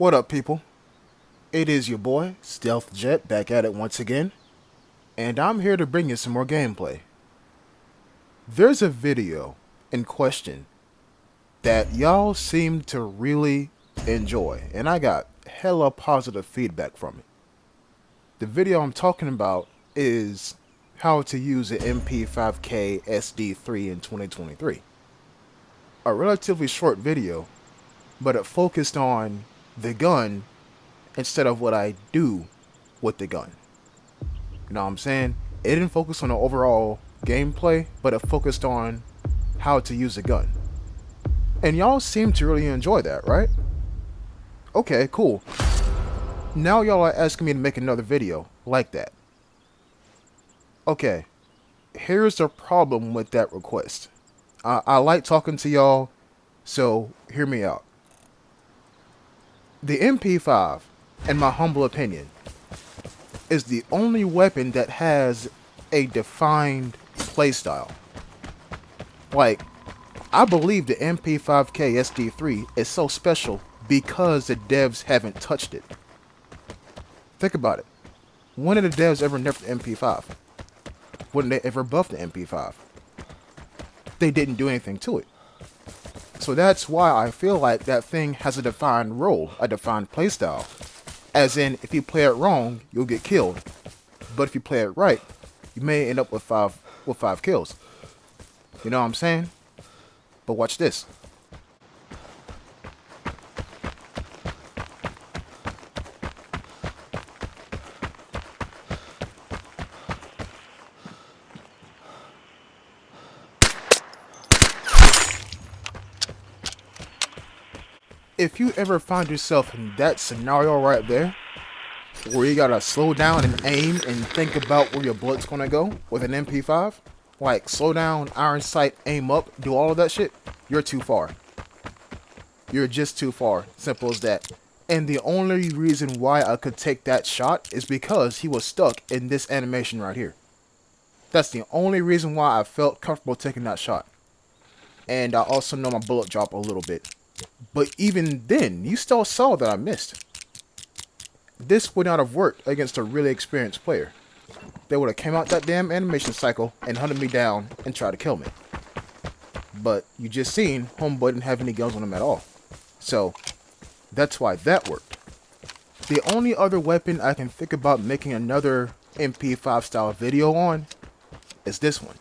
What up, people? It is your boy, Stealth Jet, back at it once again, and I'm here to bring you some more gameplay. There's a video in question that y'all seem to really enjoy, and I got hella positive feedback from it. The video I'm talking about is how to use an MP5K SD3 in 2023. A relatively short video, but it focused on the gun instead of what I do with the gun. You know what I'm saying? It didn't focus on the overall gameplay, but it focused on how to use a gun. And y'all seem to really enjoy that, right? Okay, cool. Now y'all are asking me to make another video like that. Okay, here's the problem with that request. I like talking to y'all, so hear me out. The MP5, in my humble opinion, is the only weapon that has a defined playstyle. Like, I believe the MP5K SD3 is so special because the devs haven't touched it. Think about it. When did the devs ever nerf the MP5? When did they ever buff the MP5? They didn't do anything to it. So that's why I feel like that thing has a defined role, a defined playstyle. As in, if you play it wrong, you'll get killed. But if you play it right, you may end up with five kills. You know what I'm saying? But watch this. If you ever find yourself in that scenario right there, where you gotta slow down and aim and think about where your bullet's gonna go with an MP5, like slow down, iron sight, aim up, do all of that shit, you're too far. You're just too far. Simple as that. And the only reason why I could take that shot is because he was stuck in this animation right here. That's the only reason why I felt comfortable taking that shot. And I also know my bullet dropped a little bit. But even then, you still saw that I missed. This would not have worked against a really experienced player. They would have came out that damn animation cycle and hunted me down and tried to kill me. But you just seen, homeboy didn't have any guns on him at all. So, that's why that worked. The only other weapon I can think about making another MP5 style video on is this one.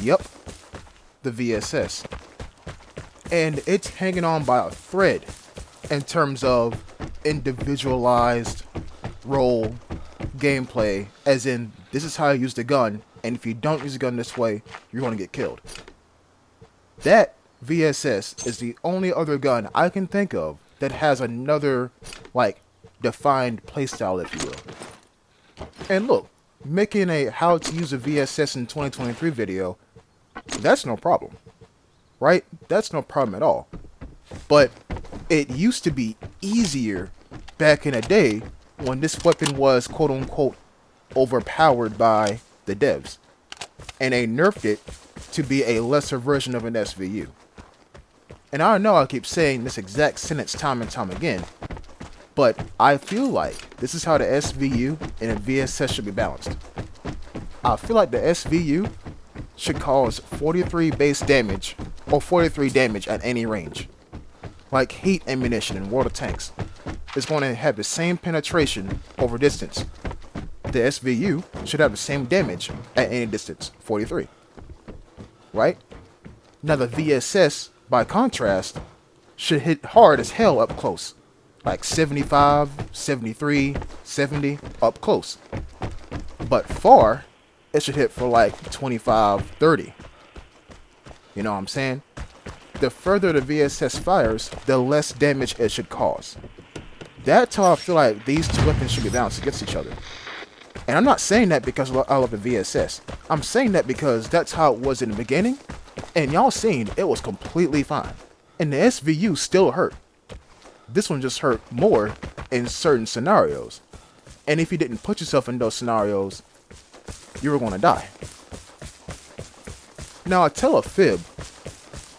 Yep, the VSS. And it's hanging on by a thread. in terms of individualized role gameplay, as in, this is how you use the gun, and if you don't use the gun this way, you're going to get killed. That VSS is the only other gun I can think of that has another, like, defined playstyle, if you will. And look, making a how to use a VSS in 2023 video, that's no problem. Right? That's no problem at all. But it used to be easier back in the day when this weapon was quote-unquote overpowered by the devs. And they nerfed it to be a lesser version of an SVU. And I know I keep saying this exact sentence time and time again, but I feel like this is how the SVU and the VSS should be balanced. I feel like the SVU should cause 43 base damage or 43 damage at any range. Like heat ammunition in World of Tanks. It's going to have the same penetration over distance. The SVU should have the same damage at any distance, 43. Right? Now the VSS, by contrast, should hit hard as hell up close. Like 75, 73, 70, up close. But far, it should hit for like 25, 30. You know what I'm saying? The further the VSS fires, the less damage it should cause. That's how I feel like these two weapons should be balanced against each other. And I'm not saying that because I love the VSS. I'm saying that because that's how it was in the beginning. And y'all seen, it was completely fine. And the SVU still hurt. This one just hurt more in certain scenarios. And if you didn't put yourself in those scenarios, you were going to die. Now I tell a fib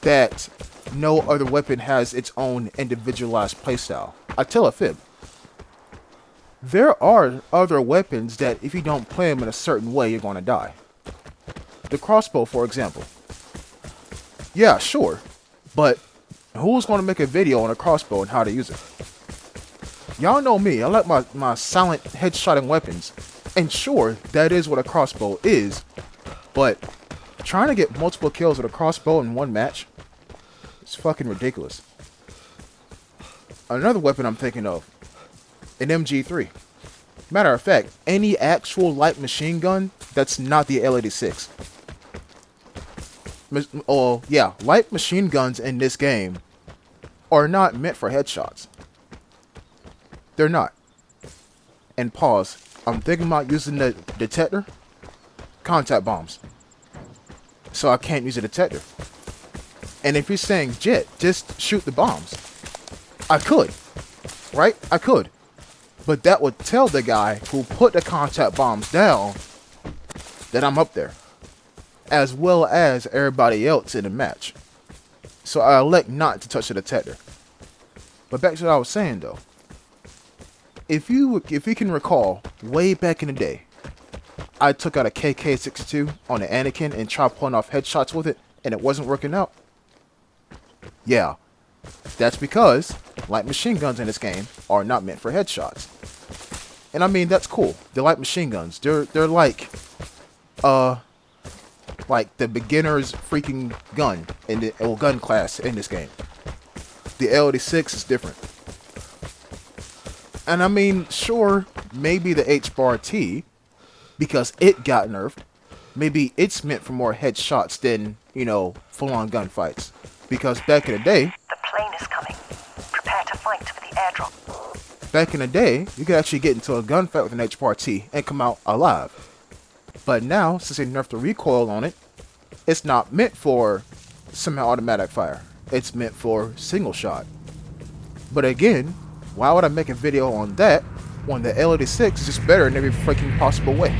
that no other weapon has its own individualized playstyle. I tell a fib. There are other weapons that if you don't play them in a certain way, you're going to die. The crossbow, for example. Yeah, sure. But who's going to make a video on a crossbow and how to use it? Y'all know me. I like my silent headshotting weapons. And sure, that is what a crossbow is. But trying to get multiple kills with a crossbow in one match, it's fucking ridiculous. Another weapon I'm thinking of, an MG3. Matter of fact, any actual light machine gun that's not the L86. Oh, yeah, light machine guns in this game are not meant for headshots. They're not. And pause. I'm thinking about using the detector. Contact bombs. So I can't use a detector. And if you're saying, Jet, just shoot the bombs. I could. Right? I could. But that would tell the guy who put the contact bombs down that I'm up there. As well as everybody else in the match. So I elect not to touch the detector. But back to what I was saying though. If you can recall, way back in the day, I took out a KK-62 on the Anakin and tried pulling off headshots with it, and it wasn't working out. Yeah, that's because light machine guns in this game are not meant for headshots. And I mean, that's cool. They're light machine guns. They're like the beginner's freaking gun in the gun class in this game. The L86 is different. And I mean, sure, maybe the H-bar-T, because it got nerfed, maybe it's meant for more headshots than, you know, full-on gunfights. Because back in the day... The plane is coming. Prepare to fight for the airdrop. Back in the day, you could actually get into a gunfight with an H-bar-T and come out alive. But now, since they nerfed the recoil on it, it's not meant for semi-automatic fire. It's meant for single shot. But again, why would I make a video on that when the L86 is just better in every freaking possible way?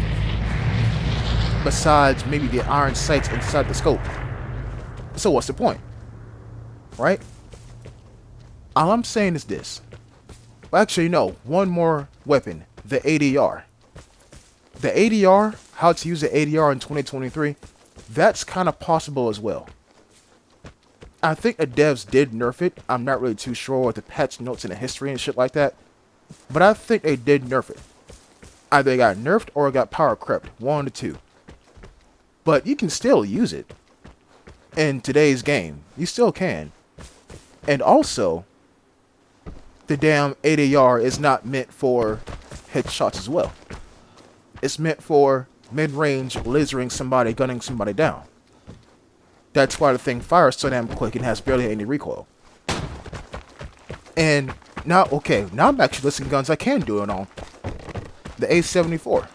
Besides maybe the iron sights inside the scope. So what's the point? Right? All I'm saying is this. Well, actually, no. One more weapon. The ADR. The ADR, how to use the ADR in 2023, that's kind of possible as well. I think the devs did nerf it. I'm not really too sure with the patch notes and the history and shit like that. But I think they did nerf it. Either it got nerfed or it got power crept. One of the two. But you can still use it. In today's game. You still can. And also, the damn 80R is not meant for headshots as well. It's meant for mid-range lasering somebody, gunning somebody down. That's why the thing fires so damn quick and has barely any recoil. And now, okay, now I'm actually listing guns I can do it on. The A74.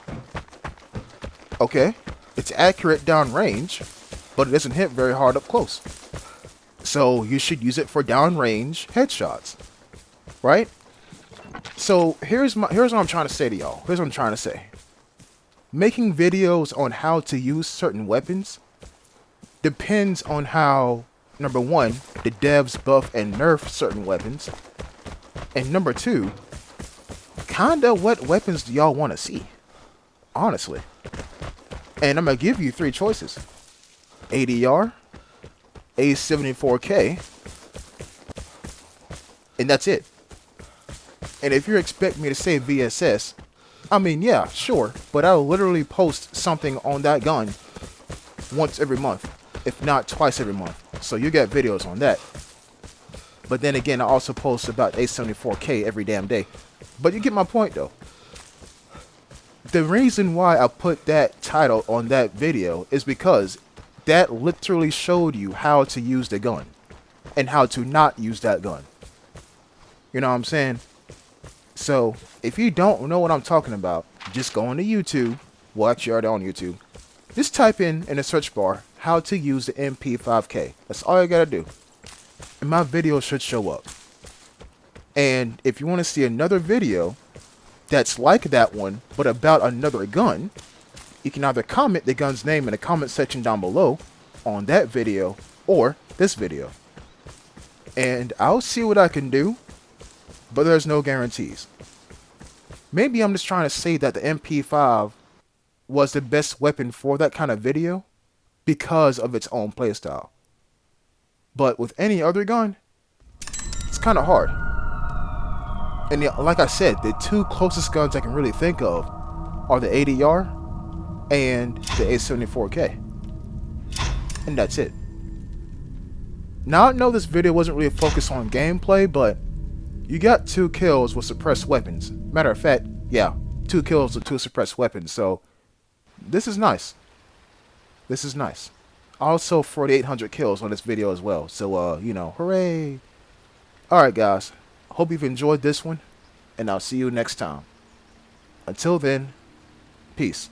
Okay, it's accurate downrange, but it doesn't hit very hard up close. So you should use it for downrange headshots, right? So here's what I'm trying to say to y'all. Here's what I'm trying to say. Making videos on how to use certain weapons depends on how, number one, the devs buff and nerf certain weapons, and number two, kinda what weapons do y'all want to see, honestly. And I'm gonna give you three choices: ADR, A74K, and that's it. And if you expect me to say VSS, I mean, yeah, sure, but I'll literally post something on that gun once every month, if not twice every month. So you get videos on that. But then again, I also post about A74K every damn day. But you get my point, though. The reason why I put that title on that video is because that literally showed you how to use the gun and how to not use that gun. You know what I'm saying? So, if you don't know what I'm talking about, just go on to YouTube. Well, actually, you're already on YouTube. Just type in the search bar, how to use the MP5K. That's all you gotta do. And my video should show up. And if you want to see another video that's like that one, but about another gun, you can either comment the gun's name in the comment section down below on that video or this video. And I'll see what I can do, but there's no guarantees. Maybe I'm just trying to say that the MP5 was the best weapon for that kind of video because of its own playstyle. But with any other gun, it's kind of hard. And like I said, the two closest guns I can really think of are the ADR and the A74K. And that's it. Now I know this video wasn't really focused on gameplay, but you got 2 kills with suppressed weapons. Matter of fact, yeah, 2 kills with 2 suppressed weapons, so this is nice. This is nice. Also 4,800 kills on this video as well, so you know, hooray. Alright guys, hope you've enjoyed this one, and I'll see you next time. Until then, peace.